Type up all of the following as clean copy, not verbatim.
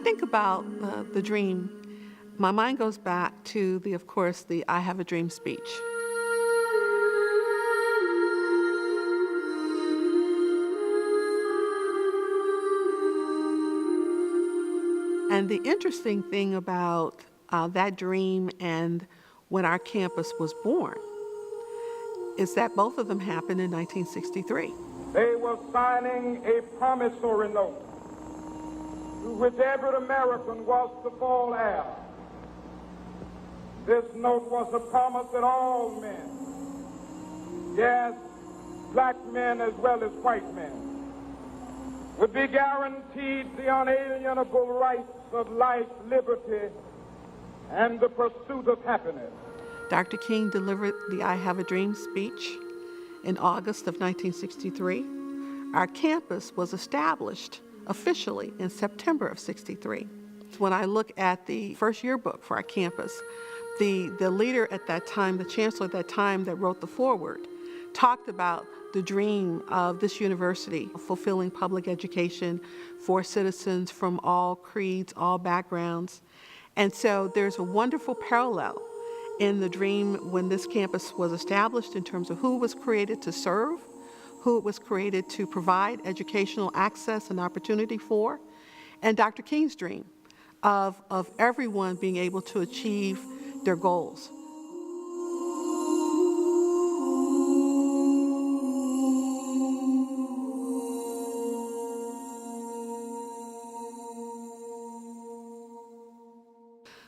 think about the dream, my mind goes back to of course, the I Have a Dream speech. And the interesting thing about that dream and when our campus was born is that both of them happened in 1963. They were signing a promissory note to which every American was to fall heir. This note was a promise that all men, yes, black men as well as white men, would be guaranteed the unalienable rights of life, liberty, and the pursuit of happiness. Dr. King delivered the I Have a Dream speech in August of 1963. Our campus was established officially in September of '63. When I look at the first yearbook for our campus, the leader at that time, the chancellor at that time that wrote the foreword, talked about the dream of this university, fulfilling public education for citizens from all creeds, all backgrounds. And so there's a wonderful parallel in the dream when this campus was established in terms of who was created to serve, who it was created to provide educational access and opportunity for, and Dr. King's dream of everyone being able to achieve their goals.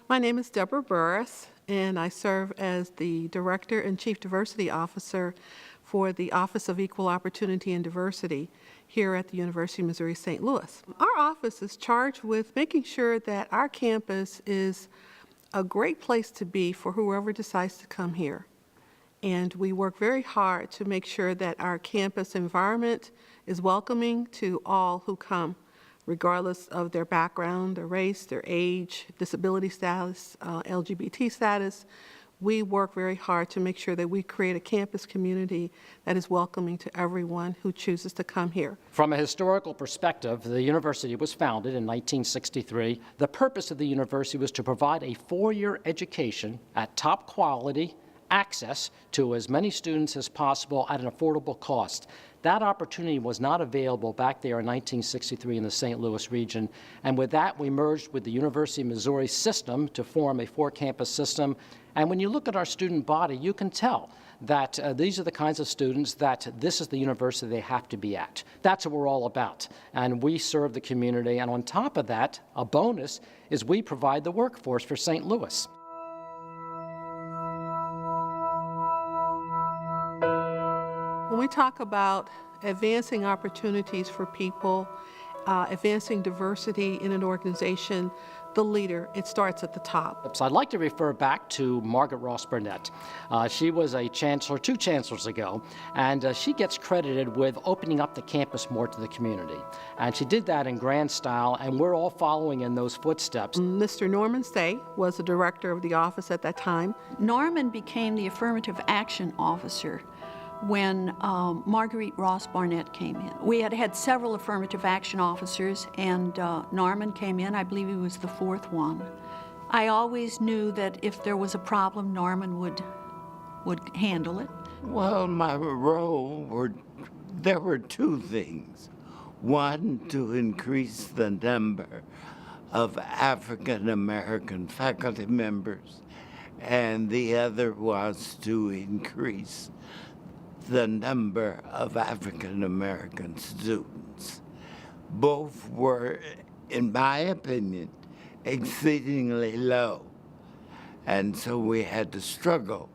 My name is Deborah Burris, and I serve as the Director and Chief Diversity Officer for the Office of Equal Opportunity and Diversity here at the University of Missouri St. Louis. Our office is charged with making sure that our campus is a great place to be for whoever decides to come here. And we work very hard to make sure that our campus environment is welcoming to all who come, regardless of their background, their race, their age, disability status, LGBT status. We work very hard to make sure that we create a campus community that is welcoming to everyone who chooses to come here. From a historical perspective, the university was founded in 1963. The purpose of the university was to provide a four-year education at top quality, access to as many students as possible at an affordable cost. That opportunity was not available back there in 1963 in the St. Louis region, and with that we merged with the University of Missouri system to form a four-campus system. And when you look at our student body, you can tell that these are the kinds of students that this is the university they have to be at. That's what we're all about, and we serve the community, and on top of that, a bonus is we provide the workforce for St. Louis. When we talk about advancing opportunities for people, advancing diversity in an organization, the leader, it starts at the top. So I'd like to refer back to Margaret Ross Burnett. She was a chancellor 2 chancellors ago, and she gets credited with opening up the campus more to the community. And she did that in grand style, and we're all following in those footsteps. Mr. Norman Say was the director of the office at that time. Norman became the affirmative action officer when Marguerite Ross Barnett came in. We had had several affirmative action officers, and Norman came in. I believe he was the 4th one. I always knew that if there was a problem, Norman would handle it. Well, my role there were 2 things. One, to increase the number of African American faculty members, and the other was to increase the number of African American students. Both were, in my opinion, exceedingly low. And so we had to struggle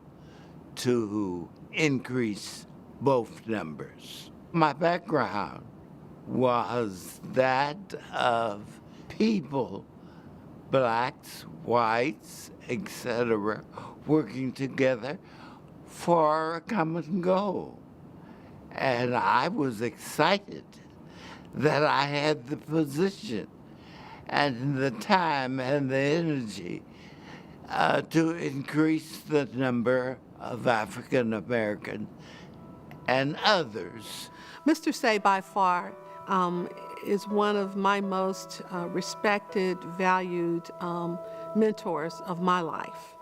to increase both numbers. My background was that of people, blacks, whites, etc., working together for a common goal. And I was excited that I had the position and the time and the energy to increase the number of African American and others. Mr. Say by far is one of my most respected, valued mentors of my life.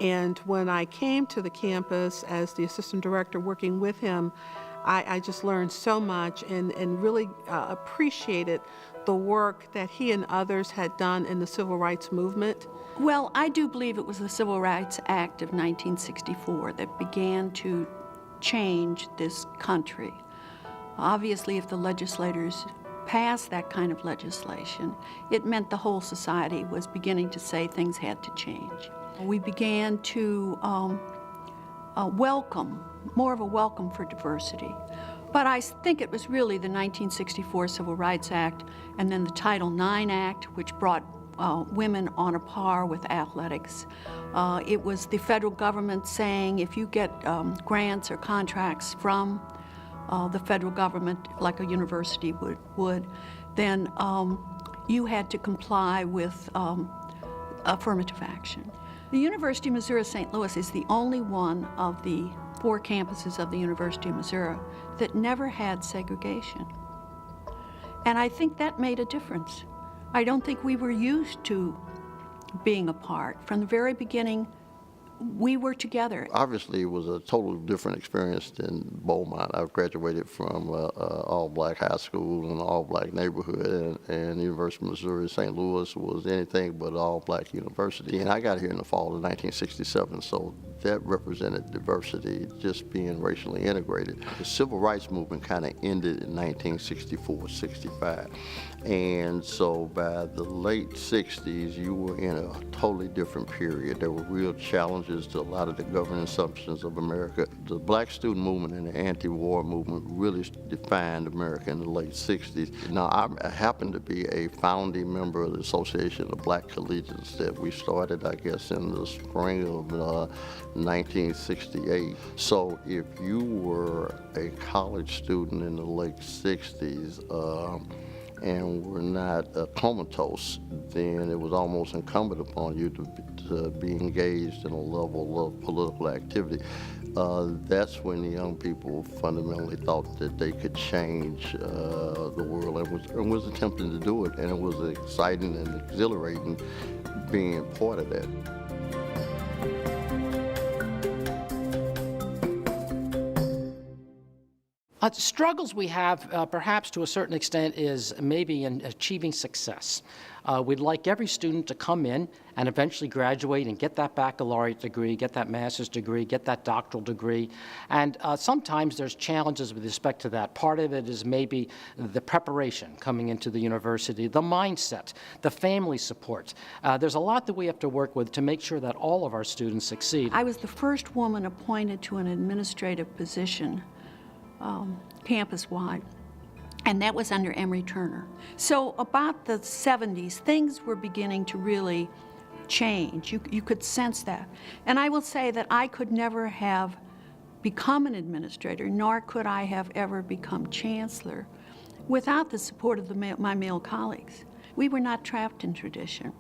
And when I came to the campus as the assistant director working with him, I just learned so much and really appreciated the work that he and others had done in the civil rights movement. Well, I do believe it was the Civil Rights Act of 1964 that began to change this country. Obviously, if the legislators passed that kind of legislation, it meant the whole society was beginning to say things had to change. We began to welcome, more of a welcome for diversity. But I think it was really the 1964 Civil Rights Act and then the Title IX Act, which brought women on a par with athletics. It was the federal government saying if you get grants or contracts from the federal government, like a university would, then you had to comply with affirmative action. The University of Missouri St. Louis is the only one of the 4 campuses of the University of Missouri that never had segregation. And I think that made a difference. I don't think we were used to being apart. From the very beginning, we were together. Obviously, it was a totally different experience than Beaumont. I graduated from all-black high school and all-black neighborhood, and the University of Missouri St. Louis was anything but an all-black university. And I got here in the fall of 1967, so that represented diversity, just being racially integrated. The civil rights movement kind of ended in 1964, 65. And so by the late 60s, you were in a totally different period. There were real challenges to a lot of the governing substance of America. The black student movement and the anti-war movement really defined America in the late 60s. Now, I happen to be a founding member of the Association of Black Collegians that we started, I guess, in the spring of 1968. So if you were a college student in the late 60s, and were not comatose, then it was almost incumbent upon you to be engaged in a level of political activity. That's when the young people fundamentally thought that they could change the world and was attempting to do it, and it was exciting and exhilarating being part of that. Struggles we have, perhaps to a certain extent, is maybe in achieving success. We'd like every student to come in and eventually graduate and get that baccalaureate degree, get that master's degree, get that doctoral degree. And sometimes there's challenges with respect to that. Part of it is maybe the preparation coming into the university, the mindset, the family support. There's a lot that we have to work with to make sure that all of our students succeed. I was the first woman appointed to an administrative position campus-wide, and that was under Emory Turner. So about the 70s, things were beginning to really change. You could sense that. And I will say that I could never have become an administrator, nor could I have ever become chancellor without the support of my male colleagues. We were not trapped in tradition.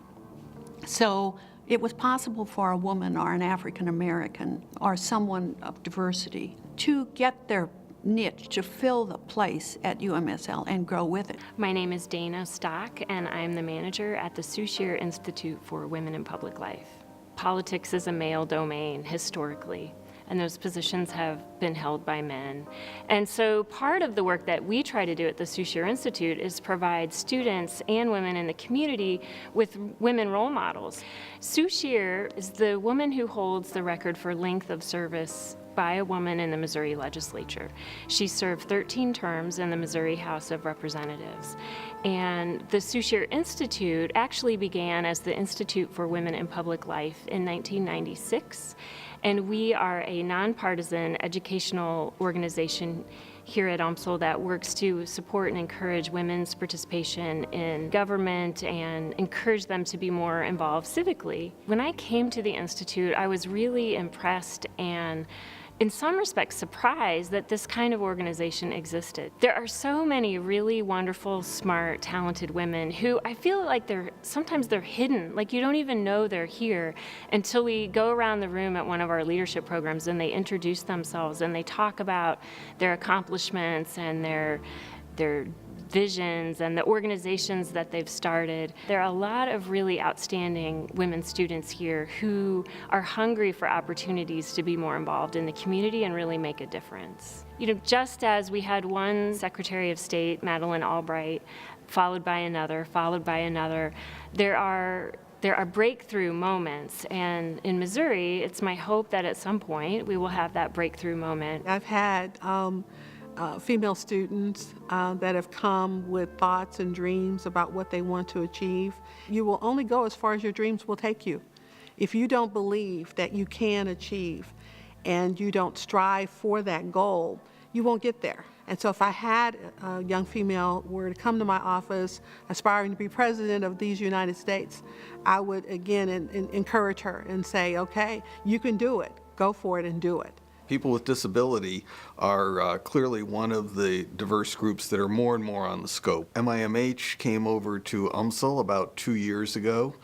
So it was possible for a woman or an African American or someone of diversity to get their niche, to fill the place at UMSL and grow with it. My name is Dana Stock, and I'm the manager at the Souchier Institute for Women in Public Life. Politics is a male domain historically, and those positions have been held by men. And so part of the work that we try to do at the Souchier Institute is provide students and women in the community with women role models. Souchier is the woman who holds the record for length of service by a woman in the Missouri legislature. She served 13 terms in the Missouri House of Representatives. And the Souchier Institute actually began as the Institute for Women in Public Life in 1996. And we are a nonpartisan educational organization here at UMSL that works to support and encourage women's participation in government and encourage them to be more involved civically. When I came to the Institute, I was really impressed and in some respects surprised that this kind of organization existed. There are so many really wonderful, smart, talented women who I feel like sometimes they're hidden, like you don't even know they're here until we go around the room at one of our leadership programs and they introduce themselves and they talk about their accomplishments and their their visions and the organizations that they've started. There are a lot of really outstanding women students here who are hungry for opportunities to be more involved in the community and really make a difference. You know, just as we had one Secretary of State, Madeleine Albright, followed by another, there are breakthrough moments, and in Missouri, it's my hope that at some point we will have that breakthrough moment. I've had female students that have come with thoughts and dreams about what they want to achieve. You will only go as far as your dreams will take you. If you don't believe that you can achieve and you don't strive for that goal, you won't get there. And so if I had a young female were to come to my office aspiring to be president of these United States, I would again encourage her and say, okay, you can do it. Go for it and do it. People with disability are clearly one of the diverse groups that are more and more on the scope. MIMH came over to UMSL about 2 years ago.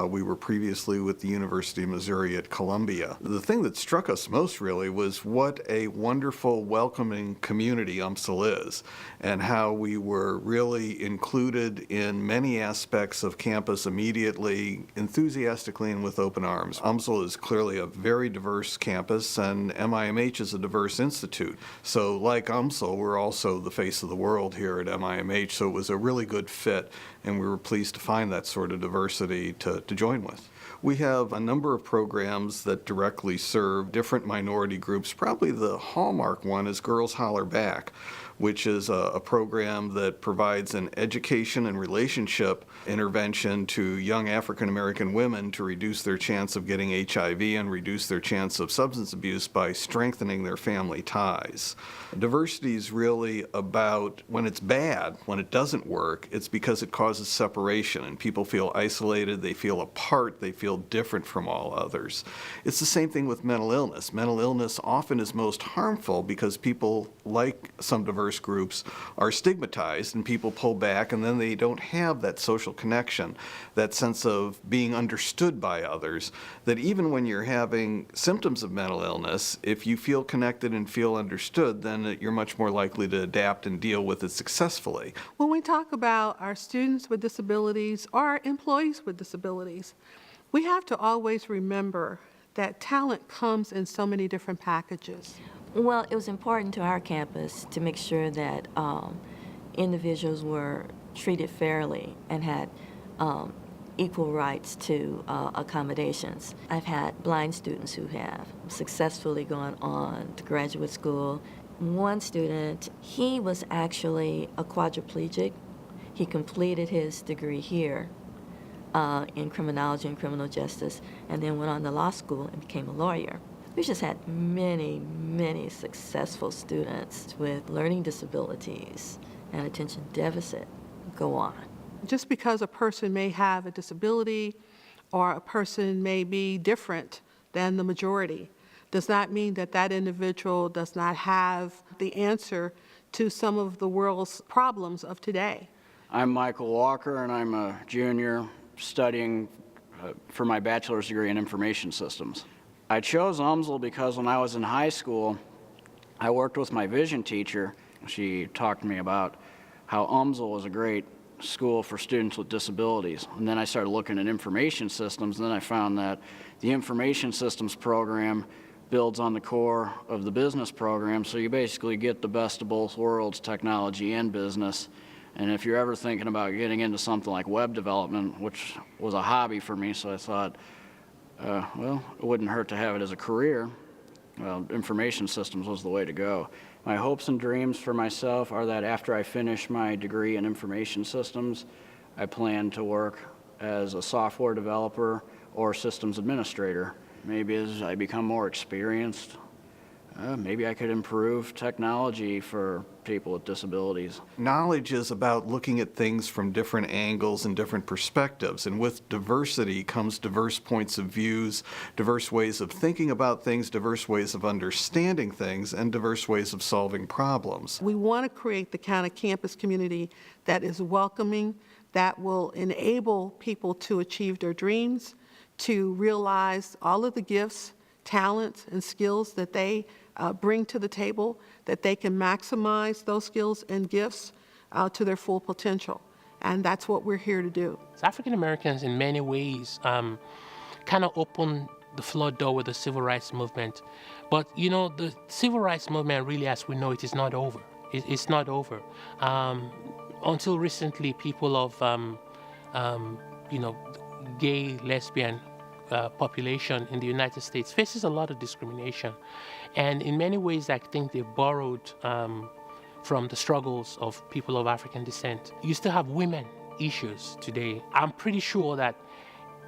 We were previously with the University of Missouri at Columbia. The thing that struck us most really was what a wonderful, welcoming community UMSL is, and how we were really included in many aspects of campus immediately, enthusiastically, and with open arms. UMSL is clearly a very diverse campus, and MIMH is a diverse institute. So like UMSL, we're also the face of the world here at MIMH, so it was a really good fit, and we were pleased to find that sort of diversity to join with. We have a number of programs that directly serve different minority groups. Probably the hallmark one is Girls Holler Back, which is a program that provides an education and relationship intervention to young African American women to reduce their chance of getting HIV and reduce their chance of substance abuse by strengthening their family ties. Diversity is really about when it's bad, when it doesn't work, it's because it causes separation and people feel isolated, they feel apart, they feel different from all others. It's the same thing with mental illness. Mental illness often is most harmful because people, like some diverse groups, are stigmatized and people pull back, and then they don't have that social connection, that sense of being understood by others, that even when you're having symptoms of mental illness, if you feel connected and feel understood, then you're much more likely to adapt and deal with it successfully. When we talk about our students with disabilities or our employees with disabilities, we have to always remember that talent comes in so many different packages. Well, it was important to our campus to make sure that individuals were treated fairly and had equal rights to accommodations. I've had blind students who have successfully gone on to graduate school. One student, he was actually a quadriplegic. He completed his degree here in criminology and criminal justice, and then went on to law school and became a lawyer. We've just had many, many successful students with learning disabilities and attention deficit go on. Just because a person may have a disability or a person may be different than the majority does not mean that that individual does not have the answer to some of the world's problems of today. I'm Michael Walker, and I'm a junior studying for my bachelor's degree in information systems. I chose UMSL because when I was in high school, I worked with my vision teacher. She talked to me about how UMSL was a great school for students with disabilities. And then I started looking at information systems, and then I found that the information systems program builds on the core of the business program, so you basically get the best of both worlds, technology and business. And if you're ever thinking about getting into something like web development, which was a hobby for me, so I thought, well, it wouldn't hurt to have it as a career. Well, information systems was the way to go. My hopes and dreams for myself are that after I finish my degree in information systems, I plan to work as a software developer or systems administrator. Maybe as I become more experienced, maybe I could improve technology for people with disabilities. Knowledge is about looking at things from different angles and different perspectives, and with diversity comes diverse points of views, diverse ways of thinking about things, diverse ways of understanding things, and diverse ways of solving problems. We want to create the kind of campus community that is welcoming, that will enable people to achieve their dreams, to realize all of the gifts, talents, and skills that they bring to the table, that they can maximize those skills and gifts to their full potential. And that's what we're here to do. African Americans, in many ways, kind of opened the flood door with the civil rights movement. But, you know, the civil rights movement, really, as we know it, is not over. It's not over. Until recently, people of, you know, gay, lesbian population in the United States faces a lot of discrimination. And in many ways, I think they borrowed from the struggles of people of African descent. You still have women issues today. I'm pretty sure that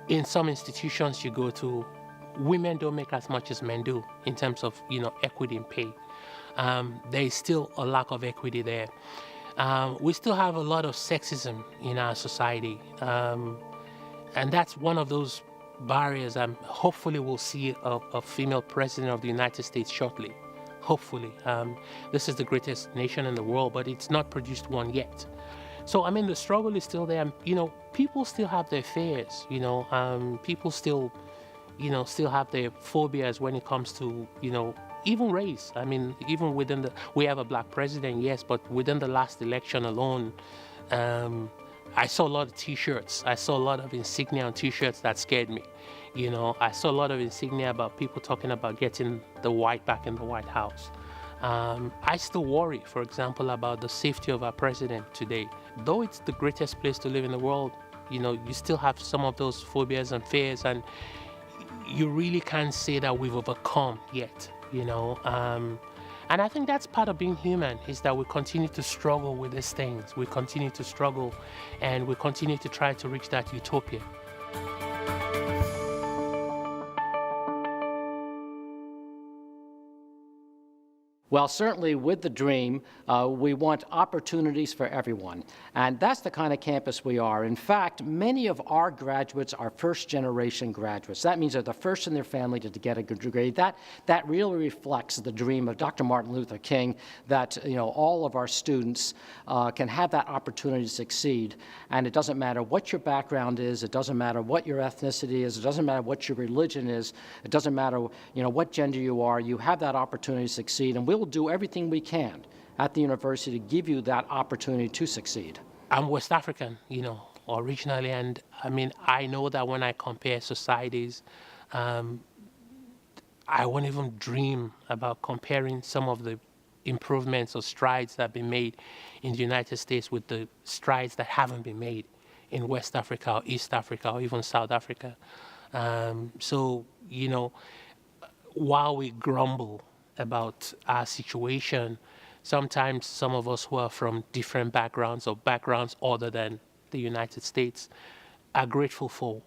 in some institutions you go to, women don't make as much as men do in terms of, you know, equity in pay. There is still a lack of equity there. We still have a lot of sexism in our society. And that's one of those barriers. Hopefully we'll see a female president of the United States shortly. Hopefully. This is the greatest nation in the world, but it's not produced one yet. So, I mean, the struggle is still there. You know, people still have their fears, you know. People still, you know, still have their phobias when it comes to, you know, even race. I mean, even within we have a black president, yes, but within the last election alone, I saw a lot of T-shirts. I saw a lot of insignia on T-shirts that scared me. You know, I saw a lot of insignia about people talking about getting the white back in the White House. I still worry, for example, about the safety of our president today. Though it's the greatest place to live in the world, you know, you still have some of those phobias and fears, and you really can't say that we've overcome yet, you know. And I think that's part of being human, is that we continue to struggle with these things. We continue to struggle, and we continue to try to reach that utopia. Well, certainly with the dream, we want opportunities for everyone. And that's the kind of campus we are. In fact, many of our graduates are first-generation graduates. That means they're the first in their family to get a good degree. That really reflects the dream of Dr. Martin Luther King, that, you know, all of our students can have that opportunity to succeed. And it doesn't matter what your background is. It doesn't matter what your ethnicity is. It doesn't matter what your religion is. It doesn't matter, you know, what gender you are. You have that opportunity to succeed. And we'll do everything we can at the university to give you that opportunity to succeed. I'm West African, you know, originally, and I mean, I know that when I compare societies, I won't even dream about comparing some of the improvements or strides that have been made in the United States with the strides that haven't been made in West Africa or East Africa or even South Africa. So, you know, while we grumble about our situation, sometimes some of us who are from different backgrounds or backgrounds other than the United States are grateful for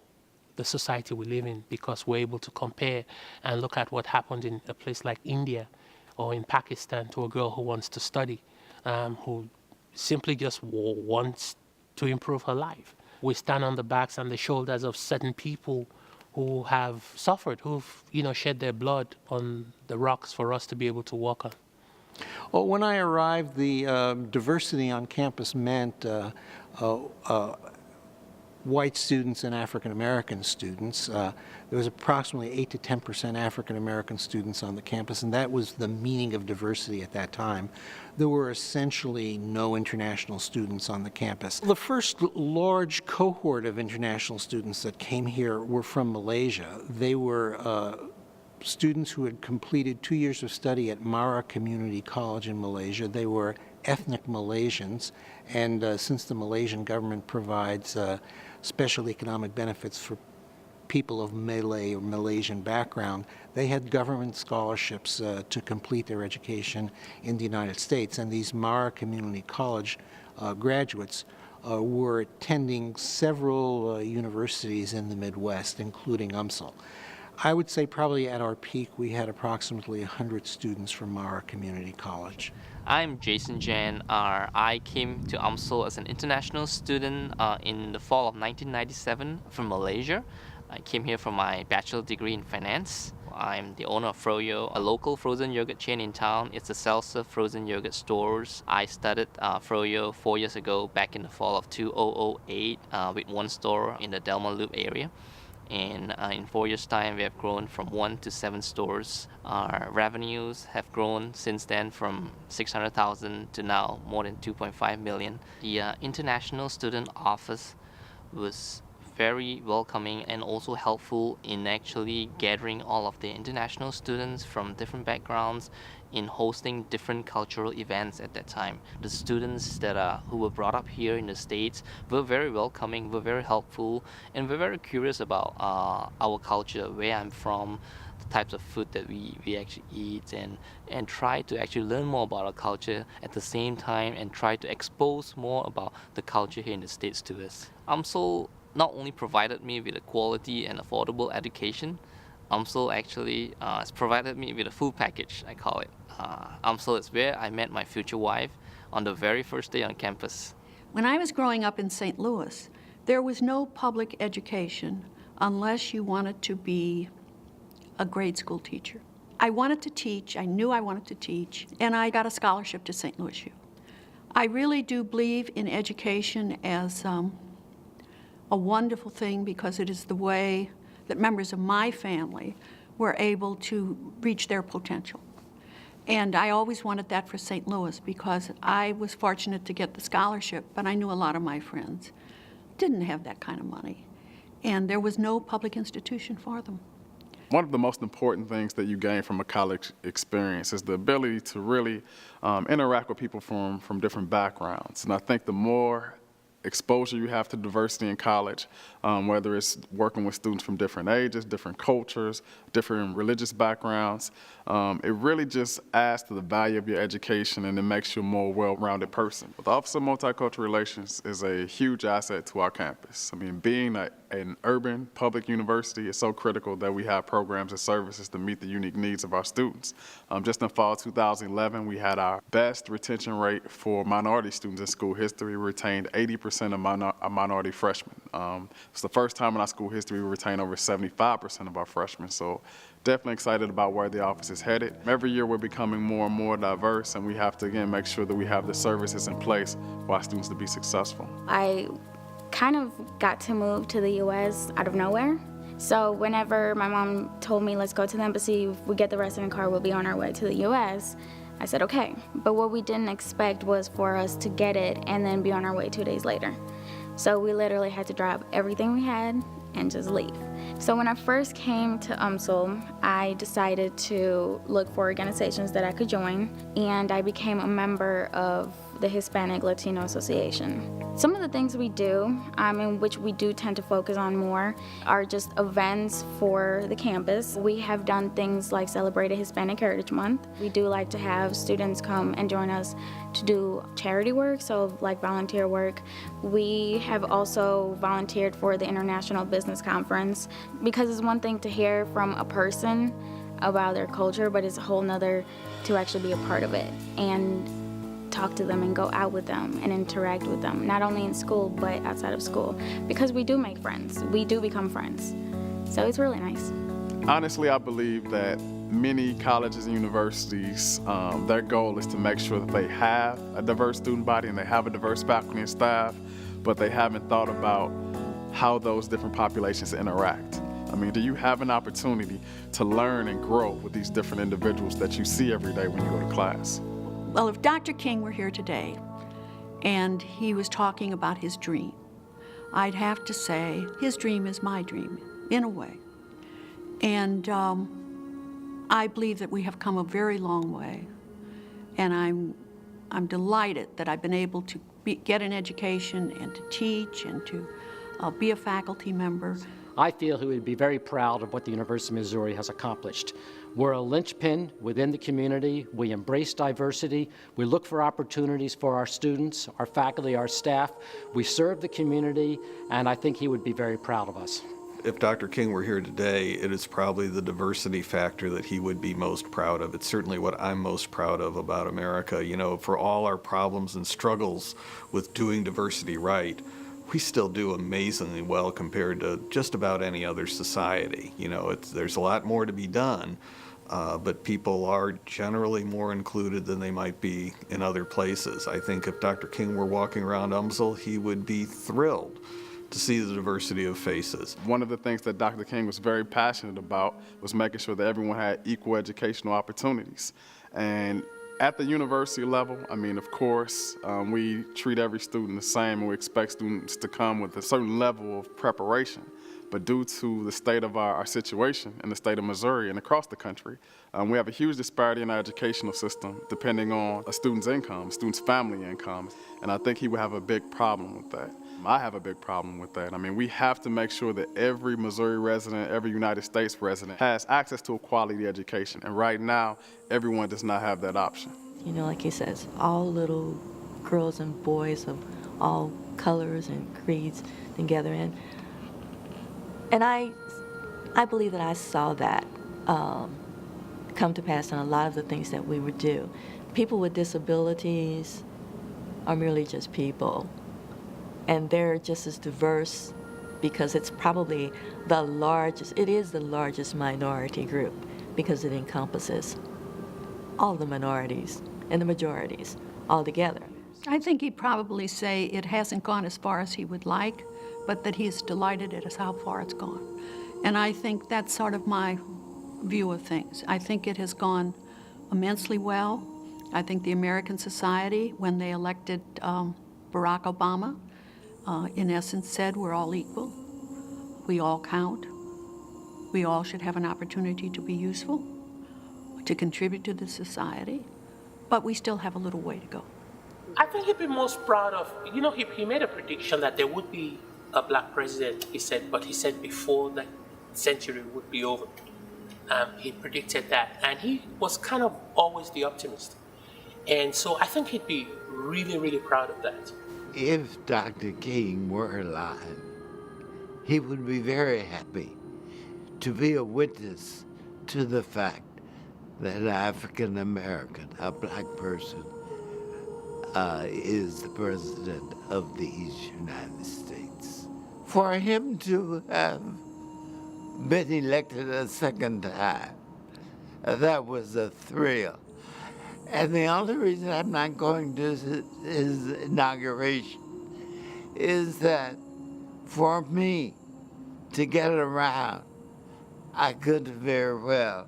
the society we live in, because we're able to compare and look at what happened in a place like India or in Pakistan to a girl who wants to study, who simply just wants to improve her life. We stand on the backs and the shoulders of certain people who have suffered, who've, you know, shed their blood on the rocks for us to be able to walk on. Well, when I arrived, the diversity on campus meant white students and African American students. There was approximately 8 to 10% African American students on the campus, and that was the meaning of diversity at that time. There were essentially no international students on the campus. The first large cohort of international students that came here were from Malaysia. They were students who had completed 2 years of study at Mara Community College in Malaysia. They were ethnic Malaysians, and since the Malaysian government provides special economic benefits for people of Malay or Malaysian background, they had government scholarships to complete their education in the United States. And these Mara Community College graduates were attending several universities in the Midwest, including UMSL. I would say probably at our peak we had approximately 100 students from Mara Community College. I'm Jason Jan. I came to UMSL as an international student in the fall of 1997 from Malaysia. I came here for my bachelor degree in finance. I'm the owner of Froyo, a local frozen yogurt chain in town. It's a self-serve frozen yogurt stores. I started Froyo 4 years ago, back in the fall of 2008, with one store in the Delma Loop area. And in 4 years' time, we have grown from 1 to 7 stores. Our revenues have grown since then from 600,000 to now more than 2.5 million. The International Student Office was very welcoming and also helpful in actually gathering all of the international students from different backgrounds in hosting different cultural events at that time. The students who were brought up here in the States were very welcoming, were very helpful, and were very curious about our culture, where I'm from, the types of food that we actually eat, and try to actually learn more about our culture at the same time and try to expose more about the culture here in the States to us. UMSL not only provided me with a quality and affordable education, UMSL actually has provided me with a full package, I call it. UMSL is where I met my future wife on the very first day on campus. When I was growing up in St. Louis, there was no public education unless you wanted to be a grade school teacher. I wanted to teach, I knew I wanted to teach, and I got a scholarship to St. Louis U. I really do believe in education as a wonderful thing because it is the way that members of my family were able to reach their potential. And I always wanted that for St. Louis because I was fortunate to get the scholarship, but I knew a lot of my friends didn't have that kind of money, and there was no public institution for them. One of the most important things that you gain from a college experience is the ability to really interact with people from different backgrounds. And I think the more exposure you have to diversity in college, whether it's working with students from different ages, different cultures, different religious backgrounds, it really just adds to the value of your education and it makes you a more well-rounded person. The Office of Multicultural Relations is a huge asset to our campus. I mean, being an urban public university is so critical that we have programs and services to meet the unique needs of our students. Just in fall 2011, we had our best retention rate for minority students in school history. We retained 80% of minority freshmen. It's the first time in our school history we retained over 75% of our freshmen. So definitely excited about where the office is headed. Every year we're becoming more and more diverse, and we have to, again, make sure that we have the services in place for our students to be successful. I kind of got to move to the U.S. out of nowhere. So whenever my mom told me, let's go to the embassy, if we get the resident card, we'll be on our way to the U.S., I said, okay. But what we didn't expect was for us to get it and then be on our way 2 days later. So we literally had to drop everything we had and just leave. So when I first came to UMSL, I decided to look for organizations that I could join, and I became a member of the Hispanic Latino Association. Some of the things we do, in which we do tend to focus on more, are just events for the campus. We have done things like celebrate a Hispanic Heritage Month. We do like to have students come and join us to do charity work, so like volunteer work. We have also volunteered for the International Business Conference because it's one thing to hear from a person about their culture, but it's a whole nother to actually be a part of it and talk to them and go out with them and interact with them, not only in school but outside of school, because we do make friends. We do become friends. So it's really nice. Honestly, I believe that many colleges and universities, their goal is to make sure that they have a diverse student body and they have a diverse faculty and staff, but they haven't thought about how those different populations interact. I mean, do you have an opportunity to learn and grow with these different individuals that you see every day when you go to class? Well, if Dr. King were here today and he was talking about his dream, I'd have to say his dream is my dream, in a way. And I believe that we have come a very long way. And I'm delighted that I've been able to get an education and to teach and to be a faculty member. I feel he would be very proud of what the University of Missouri has accomplished. We're a linchpin within the community. We embrace diversity. We look for opportunities for our students, our faculty, our staff. We serve the community, and I think he would be very proud of us. If Dr. King were here today, it is probably the diversity factor that he would be most proud of. It's certainly what I'm most proud of about America. You know, for all our problems and struggles with doing diversity right, we still do amazingly well compared to just about any other society. You know, there's a lot more to be done, but people are generally more included than they might be in other places. I think if Dr. King were walking around UMSL, he would be thrilled to see the diversity of faces. One of the things that Dr. King was very passionate about was making sure that everyone had equal educational opportunities. And at the university level, I mean, of course, we treat every student the same, and we expect students to come with a certain level of preparation. But due to the state of our situation in the state of Missouri and across the country, we have a huge disparity in our educational system depending on a student's income, a student's family income. And I think he would have a big problem with that. I have a big problem with that. I mean, we have to make sure that every Missouri resident, every United States resident has access to a quality education. And right now, everyone does not have that option. You know, like he says, all little girls and boys of all colors and creeds together. And I believe that I saw that come to pass in a lot of the things that we would do. People with disabilities are merely just people. And they're just as diverse because it's probably the largest, it is the largest minority group because it encompasses all the minorities and the majorities all together. I think he'd probably say it hasn't gone as far as he would like, but that he's delighted at how far it's gone. And I think that's sort of my view of things. I think it has gone immensely well. I think the American Society, when they elected Barack Obama, in essence said we're all equal, we all count, we all should have an opportunity to be useful, to contribute to the society, but we still have a little way to go. I think he'd be most proud of, you know, he made a prediction that there would be a black president, he said, but he said before the century would be over. He predicted that, and he was kind of always the optimist. And so I think he'd be really, really proud of that. If Dr. King were alive, he would be very happy to be a witness to the fact that an African American, a black person, is the president of these United States. For him to have been elected a second time, that was a thrill. And the only reason I'm not going to his inauguration is that for me to get around, I could very well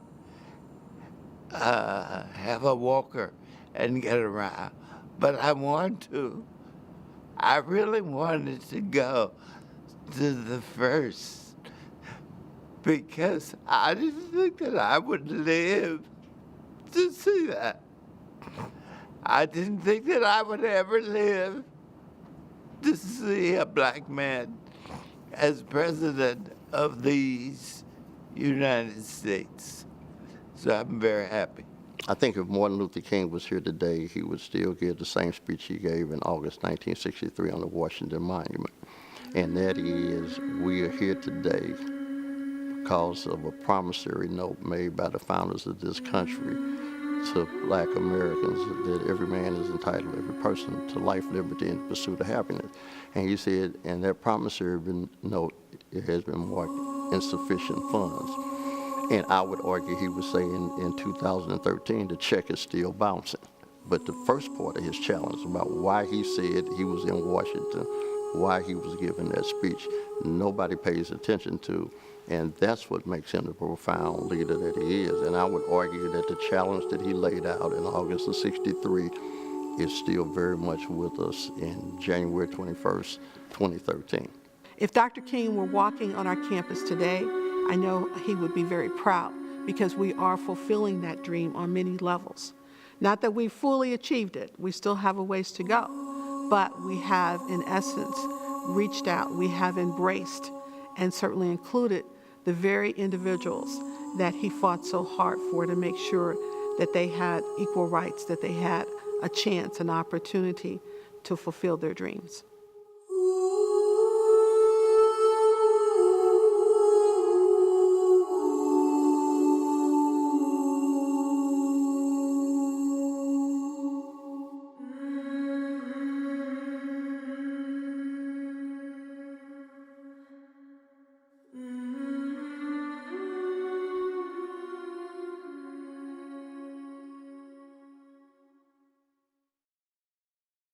have a walker and get around. But I really wanted to go to the first because I didn't think that I would live to see that. I didn't think that I would ever live to see a black man as president of these United States. So I'm very happy. I think if Martin Luther King was here today, he would still give the same speech he gave in August 1963 on the Washington Monument. And that is, we are here today because of a promissory note made by the founders of this country to black Americans that every man is entitled, every person, to life, liberty, and pursuit of happiness. And he said, and that promissory note, it has been marked insufficient funds. And I would argue he was saying in 2013 the check is still bouncing. But the first part of his challenge about why he said he was in Washington, why he was giving that speech, nobody pays attention to. And that's what makes him the profound leader that he is. And I would argue that the challenge that he laid out in August of '63 is still very much with us in January 21st, 2013. If Dr. King were walking on our campus today, I know he would be very proud because we are fulfilling that dream on many levels. Not that we've fully achieved it, we still have a ways to go, but we have, in essence, reached out, we have embraced and certainly included the very individuals that he fought so hard for to make sure that they had equal rights, that they had a chance, an opportunity to fulfill their dreams.